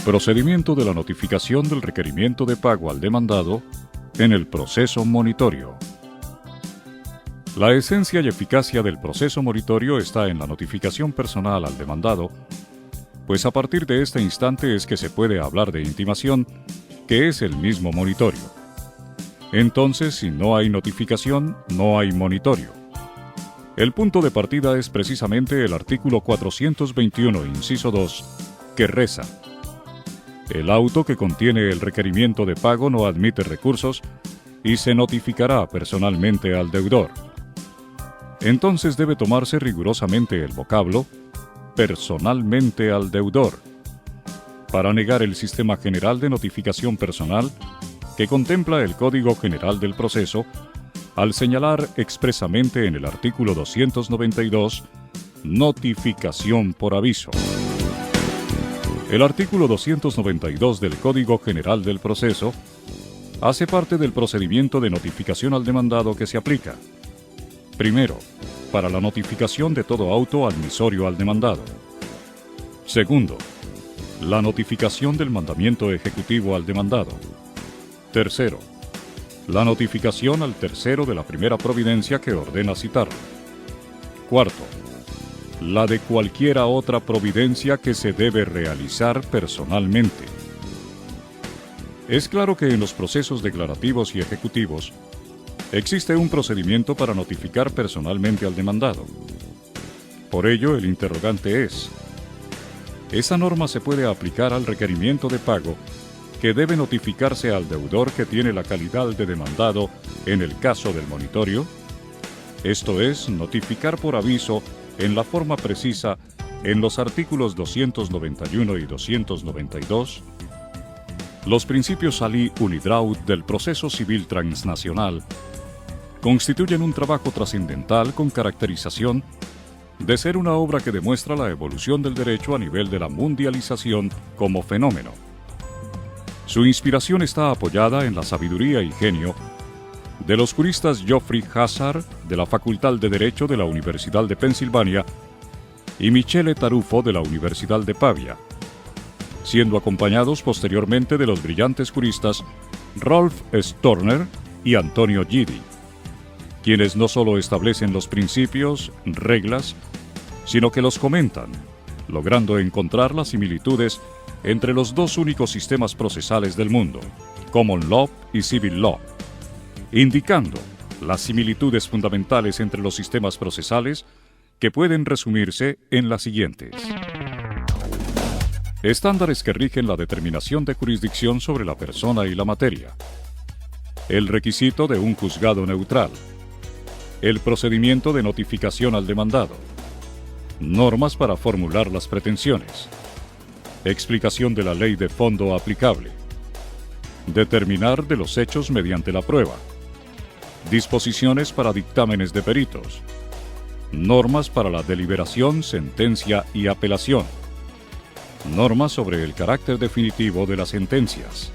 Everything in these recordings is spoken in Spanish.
Procedimiento de la notificación del requerimiento de pago al demandado en el proceso monitorio. La esencia y eficacia del proceso monitorio está en la notificación personal al demandado, pues a partir de este instante es que se puede hablar de intimación, que es el mismo monitorio. Entonces, si no hay notificación, no hay monitorio. El punto de partida es precisamente el artículo 421, inciso 2, que reza: el auto que contiene el requerimiento de pago no admite recursos y se notificará personalmente al deudor. Entonces debe tomarse rigurosamente el vocablo personalmente al deudor para negar el sistema general de notificación personal que contempla el Código General del Proceso al señalar expresamente en el artículo 292 notificación por aviso. El artículo 292 del Código General del Proceso hace parte del procedimiento de notificación al demandado que se aplica. Primero, para la notificación de todo auto admisorio al demandado. Segundo, la notificación del mandamiento ejecutivo al demandado. Tercero, la notificación al tercero de la primera providencia que ordena citarlo. Cuarto, la de cualquiera otra providencia que se debe realizar personalmente. Es claro que en los procesos declarativos y ejecutivos existe un procedimiento para notificar personalmente al demandado. Por ello, el interrogante es: ¿esa norma se puede aplicar al requerimiento de pago que debe notificarse al deudor que tiene la calidad de demandado en el caso del monitorio? Esto es, notificar por aviso en la forma precisa en los artículos 291 y 292. Los principios Salih Unidraut del proceso civil transnacional constituyen un trabajo trascendental con caracterización de ser una obra que demuestra la evolución del derecho a nivel de la mundialización como fenómeno. Su inspiración está apoyada en la sabiduría y genio de los juristas Geoffrey Hazard, de la Facultad de Derecho de la Universidad de Pensilvania, y Michele Tarufo, de la Universidad de Pavia, siendo acompañados posteriormente de los brillantes juristas Rolf Storner y Antonio Gidi, quienes no solo establecen los principios, reglas, sino que los comentan, logrando encontrar las similitudes entre los dos únicos sistemas procesales del mundo, Common Law y Civil Law, indicando las similitudes fundamentales entre los sistemas procesales que pueden resumirse en las siguientes. Estándares que rigen la determinación de jurisdicción sobre la persona y la materia. El requisito de un juzgado neutral. El procedimiento de notificación al demandado. Normas para formular las pretensiones. Explicación de la ley de fondo aplicable. Determinar de los hechos mediante la prueba. Disposiciones para dictámenes de peritos. Normas para la deliberación, sentencia y apelación. Normas sobre el carácter definitivo de las sentencias.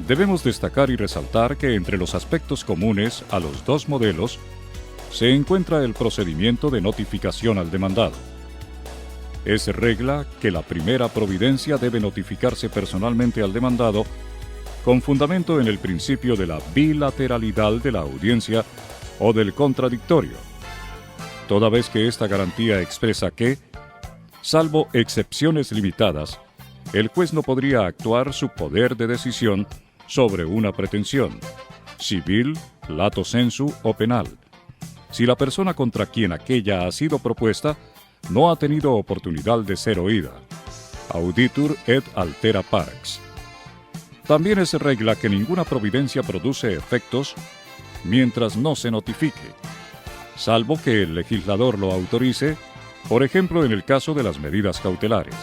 Debemos destacar y resaltar que entre los aspectos comunes a los dos modelos se encuentra el procedimiento de notificación al demandado. Es regla que la primera providencia debe notificarse personalmente al demandado con fundamento en el principio de la bilateralidad de la audiencia o del contradictorio, toda vez que esta garantía expresa que, salvo excepciones limitadas, el juez no podría actuar su poder de decisión sobre una pretensión, civil, lato sensu o penal, si la persona contra quien aquella ha sido propuesta no ha tenido oportunidad de ser oída. Auditur et altera pax. También es regla que ninguna providencia produce efectos mientras no se notifique, salvo que el legislador lo autorice, por ejemplo en el caso de las medidas cautelares.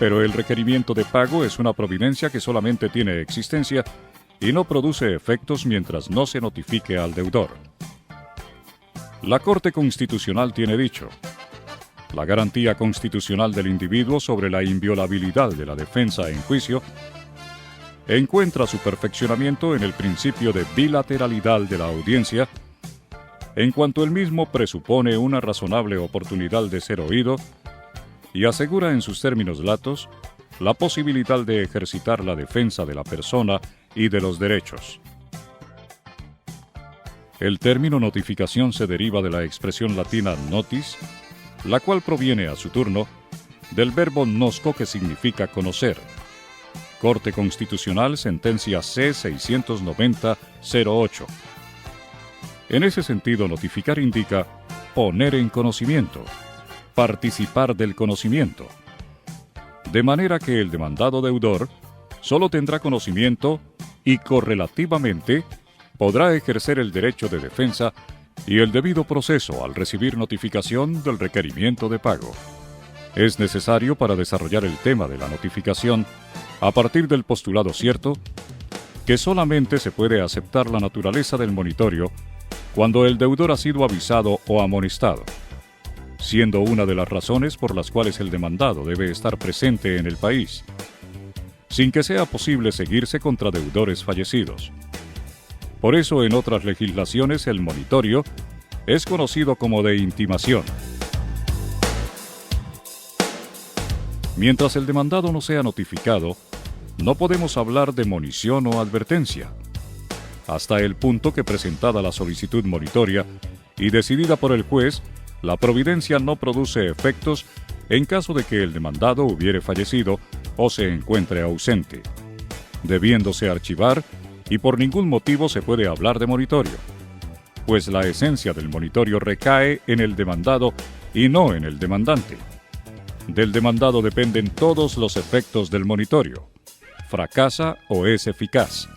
Pero el requerimiento de pago es una providencia que solamente tiene existencia y no produce efectos mientras no se notifique al deudor. La Corte Constitucional tiene dicho: la garantía constitucional del individuo sobre la inviolabilidad de la defensa en juicio encuentra su perfeccionamiento en el principio de bilateralidad de la audiencia, en cuanto el mismo presupone una razonable oportunidad de ser oído y asegura en sus términos latos la posibilidad de ejercitar la defensa de la persona y de los derechos. El término notificación se deriva de la expresión latina notis, la cual proviene a su turno del verbo nosco, que significa conocer. Corte Constitucional, sentencia C-690-08. En ese sentido, notificar indica poner en conocimiento, participar del conocimiento. De manera que el demandado deudor solo tendrá conocimiento y correlativamente podrá ejercer el derecho de defensa y el debido proceso al recibir notificación del requerimiento de pago. Es necesario, para desarrollar el tema de la notificación, a partir del postulado cierto, que solamente se puede aceptar la naturaleza del monitorio cuando el deudor ha sido avisado o amonestado, siendo una de las razones por las cuales el demandado debe estar presente en el país, sin que sea posible seguirse contra deudores fallecidos. Por eso, en otras legislaciones, el monitorio es conocido como de intimación. Mientras el demandado no sea notificado, no podemos hablar de monición o advertencia, hasta el punto que, presentada la solicitud monitoria y decidida por el juez, la providencia no produce efectos en caso de que el demandado hubiere fallecido o se encuentre ausente, debiéndose archivar, y por ningún motivo se puede hablar de monitorio, pues la esencia del monitorio recae en el demandado y no en el demandante. Del demandado dependen todos los efectos del monitorio. Fracasa o es eficaz.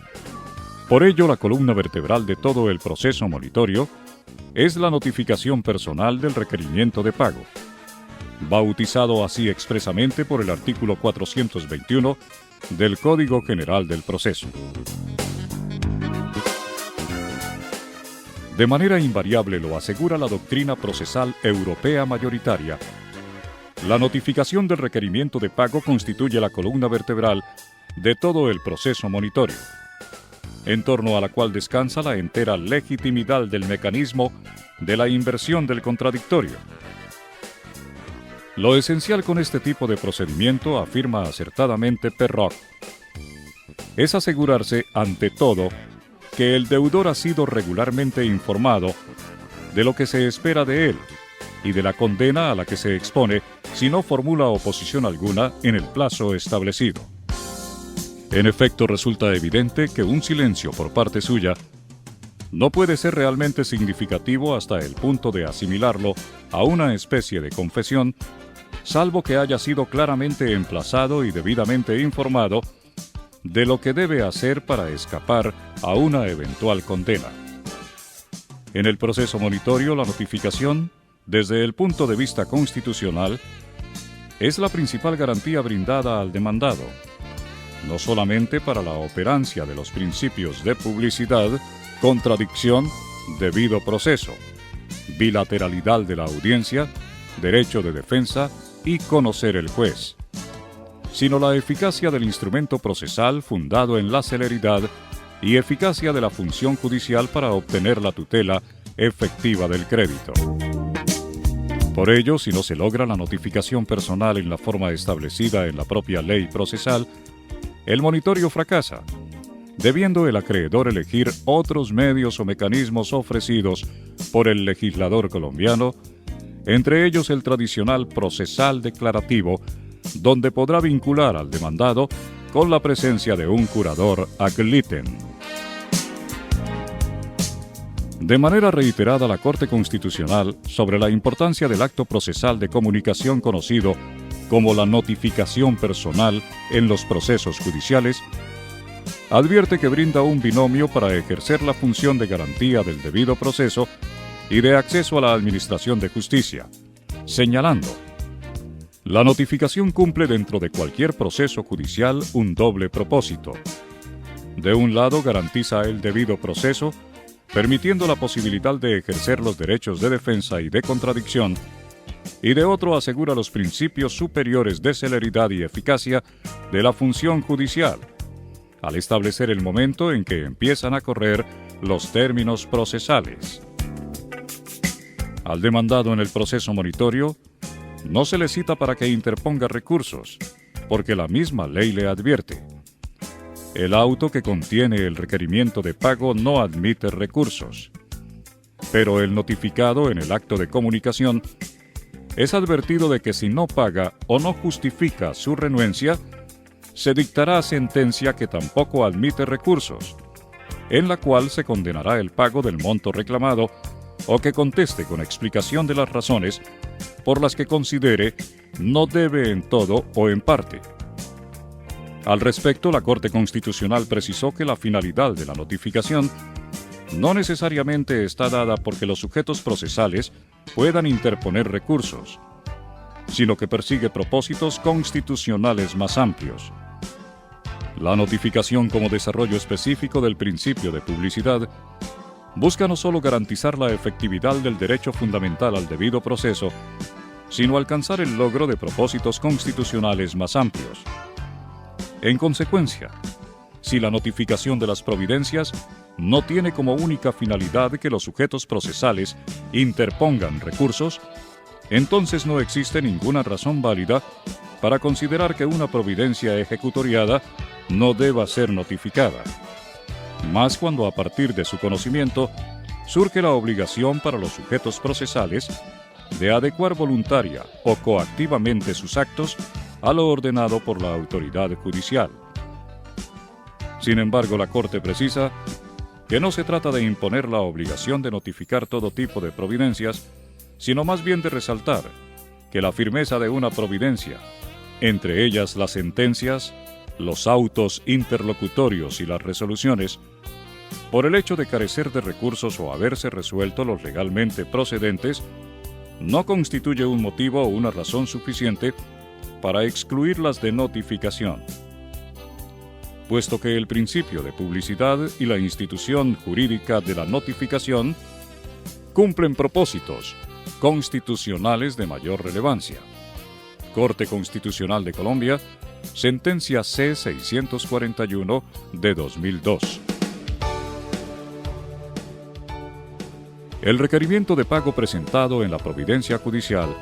Por ello, la columna vertebral de todo el proceso monitorio es la notificación personal del requerimiento de pago, bautizado así expresamente por el artículo 421 del Código General del Proceso. De manera invariable lo asegura la doctrina procesal europea mayoritaria. La notificación del requerimiento de pago constituye la columna vertebral de todo el proceso monitorio, en torno a la cual descansa la entera legitimidad del mecanismo de la inversión del contradictorio. Lo esencial con este tipo de procedimiento, afirma acertadamente Perrock, es asegurarse, ante todo, que el deudor ha sido regularmente informado de lo que se espera de él y de la condena a la que se expone si no formula oposición alguna en el plazo establecido. En efecto, resulta evidente que un silencio por parte suya no puede ser realmente significativo hasta el punto de asimilarlo a una especie de confesión, salvo que haya sido claramente emplazado y debidamente informado de lo que debe hacer para escapar a una eventual condena. En el proceso monitorio, la notificación, desde el punto de vista constitucional, es la principal garantía brindada al demandado, no solamente para la operancia de los principios de publicidad, contradicción, debido proceso, bilateralidad de la audiencia, derecho de defensa y conocer el juez, sino la eficacia del instrumento procesal fundado en la celeridad y eficacia de la función judicial para obtener la tutela efectiva del crédito. Por ello, si no se logra la notificación personal en la forma establecida en la propia ley procesal, el monitorio fracasa, debiendo el acreedor elegir otros medios o mecanismos ofrecidos por el legislador colombiano, entre ellos el tradicional procesal declarativo, donde podrá vincular al demandado con la presencia de un curador ad litem. De manera reiterada, la Corte Constitucional, sobre la importancia del acto procesal de comunicación conocido como la notificación personal en los procesos judiciales, advierte que brinda un binomio para ejercer la función de garantía del debido proceso y de acceso a la administración de justicia, señalando: la notificación cumple dentro de cualquier proceso judicial un doble propósito. De un lado, garantiza el debido proceso, permitiendo la posibilidad de ejercer los derechos de defensa y de contradicción, y de otro, asegura los principios superiores de celeridad y eficacia de la función judicial, al establecer el momento en que empiezan a correr los términos procesales. Al demandado en el proceso monitorio no se le cita para que interponga recursos, porque la misma ley le advierte. El auto que contiene el requerimiento de pago no admite recursos, pero el notificado en el acto de comunicación es advertido de que si no paga o no justifica su renuencia, se dictará sentencia que tampoco admite recursos, en la cual se condenará el pago del monto reclamado o que conteste con explicación de las razones por las que considere no debe en todo o en parte. Al respecto, la Corte Constitucional precisó que la finalidad de la notificación no necesariamente está dada porque los sujetos procesales puedan interponer recursos, sino que persigue propósitos constitucionales más amplios. La notificación como desarrollo específico del principio de publicidad busca no solo garantizar la efectividad del derecho fundamental al debido proceso, sino alcanzar el logro de propósitos constitucionales más amplios. En consecuencia, si la notificación de las providencias no tiene como única finalidad que los sujetos procesales interpongan recursos, entonces no existe ninguna razón válida para considerar que una providencia ejecutoriada no deba ser notificada, más cuando a partir de su conocimiento surge la obligación para los sujetos procesales de adecuar voluntaria o coactivamente sus actos a lo ordenado por la autoridad judicial. Sin embargo, la Corte precisa que no se trata de imponer la obligación de notificar todo tipo de providencias, sino más bien de resaltar que la firmeza de una providencia, entre ellas las sentencias, los autos interlocutorios y las resoluciones, por el hecho de carecer de recursos o haberse resuelto los legalmente procedentes, no constituye un motivo o una razón suficiente para excluirlas de notificación, puesto que el principio de publicidad y la institución jurídica de la notificación cumplen propósitos constitucionales de mayor relevancia. Corte Constitucional de Colombia, sentencia C-641 de 2002. El requerimiento de pago presentado en la providencia judicial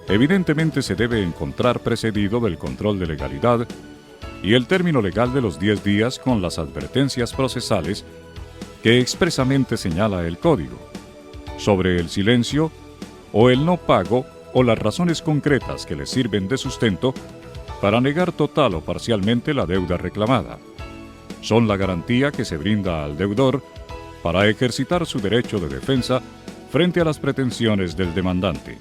evidentemente se debe encontrar precedido del control de legalidad y el término legal de los 10 días con las advertencias procesales que expresamente señala el Código, sobre el silencio o el no pago o las razones concretas que le sirven de sustento para negar total o parcialmente la deuda reclamada. Son la garantía que se brinda al deudor para ejercitar su derecho de defensa frente a las pretensiones del demandante.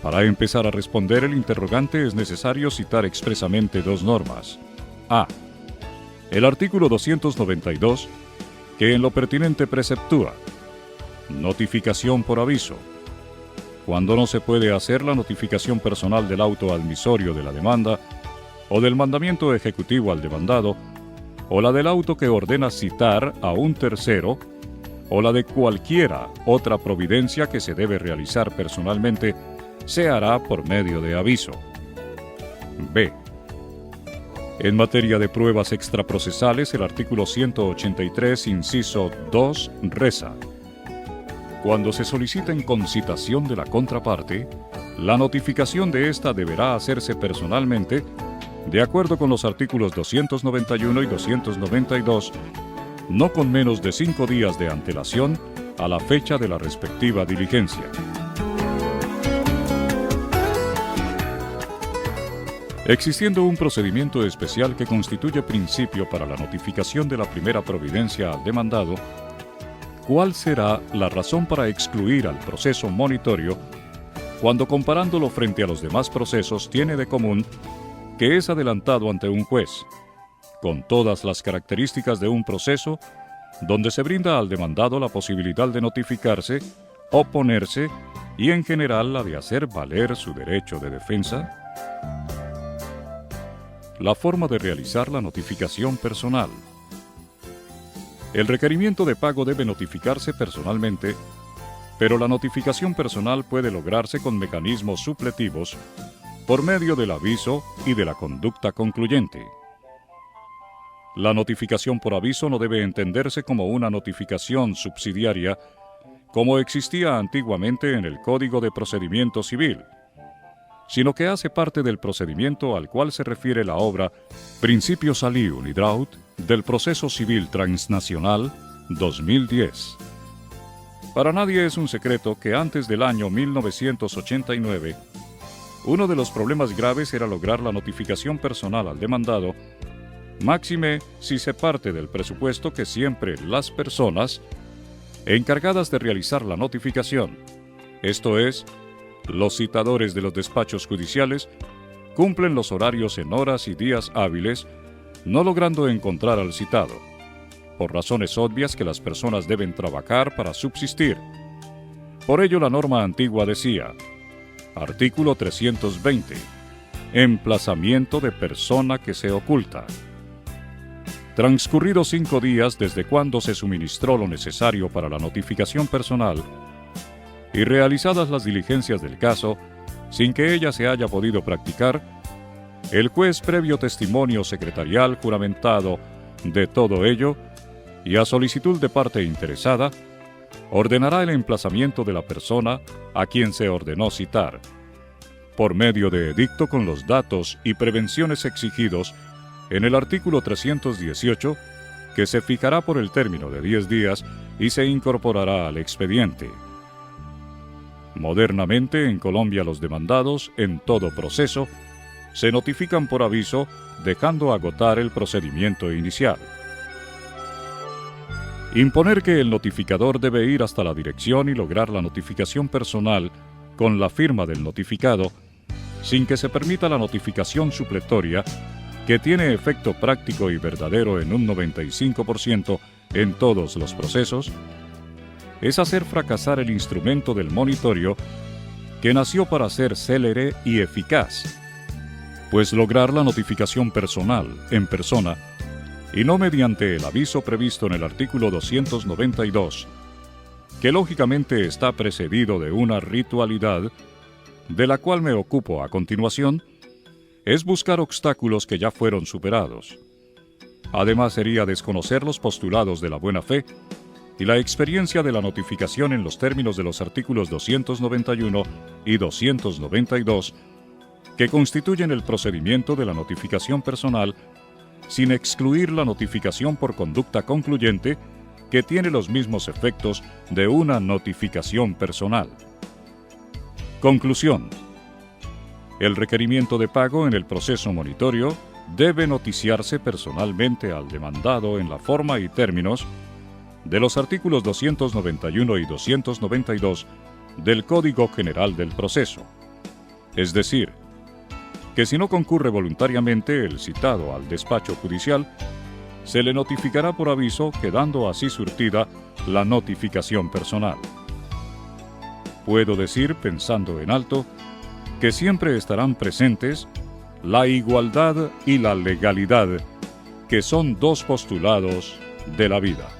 Para empezar a responder el interrogante es necesario citar expresamente dos normas. A. El artículo 292, que en lo pertinente preceptúa: notificación por aviso. Cuando no se puede hacer la notificación personal del auto admisorio de la demanda, o del mandamiento ejecutivo al demandado, o la del auto que ordena citar a un tercero, o la de cualquiera otra providencia que se debe realizar personalmente, se hará por medio de aviso. B. En materia de pruebas extraprocesales, el artículo 183, inciso 2, reza: cuando se soliciten con citación de la contraparte, la notificación de ésta deberá hacerse personalmente, de acuerdo con los artículos 291 y 292, no con menos de 5 días de antelación a la fecha de la respectiva diligencia. Existiendo un procedimiento especial que constituye principio para la notificación de la primera providencia al demandado, ¿cuál será la razón para excluir al proceso monitorio cuando, comparándolo frente a los demás procesos, tiene de común que es adelantado ante un juez, con todas las características de un proceso donde se brinda al demandado la posibilidad de notificarse, oponerse y en general la de hacer valer su derecho de defensa? La forma de realizar la notificación personal. El requerimiento de pago debe notificarse personalmente, pero la notificación personal puede lograrse con mecanismos supletivos por medio del aviso y de la conducta concluyente. La notificación por aviso no debe entenderse como una notificación subsidiaria como existía antiguamente en el Código de Procedimiento Civil, sino que hace parte del procedimiento al cual se refiere la obra Principios Aliu Nidraut del Proceso Civil Transnacional 2010. Para nadie es un secreto que antes del año 1989, uno de los problemas graves era lograr la notificación personal al demandado, máxime si se parte del presupuesto que siempre las personas encargadas de realizar la notificación, esto es, los citadores de los despachos judiciales, cumplen los horarios en horas y días hábiles, no logrando encontrar al citado, por razones obvias que las personas deben trabajar para subsistir. Por ello la norma antigua decía, artículo 320, emplazamiento de persona que se oculta. Transcurridos 5 días desde cuando se suministró lo necesario para la notificación personal y realizadas las diligencias del caso, sin que ella se haya podido practicar, el juez, previo testimonio secretarial juramentado de todo ello, y a solicitud de parte interesada, ordenará el emplazamiento de la persona a quien se ordenó citar, por medio de edicto con los datos y prevenciones exigidos en el artículo 318, que se fijará por el término de 10 días y se incorporará al expediente. Modernamente, en Colombia, los demandados, en todo proceso, se notifican por aviso, dejando agotar el procedimiento inicial. Imponer que el notificador debe ir hasta la dirección y lograr la notificación personal con la firma del notificado, sin que se permita la notificación supletoria, que tiene efecto práctico y verdadero en un 95% en todos los procesos, es hacer fracasar el instrumento del monitorio que nació para ser célere y eficaz, pues lograr la notificación personal, en persona, y no mediante el aviso previsto en el artículo 292, que lógicamente está precedido de una ritualidad, de la cual me ocupo a continuación, es buscar obstáculos que ya fueron superados. Además sería desconocer los postulados de la buena fe y la experiencia de la notificación en los términos de los artículos 291 y 292, que constituyen el procedimiento de la notificación personal, sin excluir la notificación por conducta concluyente, que tiene los mismos efectos de una notificación personal. Conclusión. El requerimiento de pago en el proceso monitorio debe noticiarse personalmente al demandado en la forma y términos de los artículos 291 y 292 del Código General del Proceso. Es decir, que si no concurre voluntariamente el citado al despacho judicial, se le notificará por aviso, quedando así surtida la notificación personal. Puedo decir, pensando en alto, que siempre estarán presentes la igualdad y la legalidad, que son dos postulados de la vida.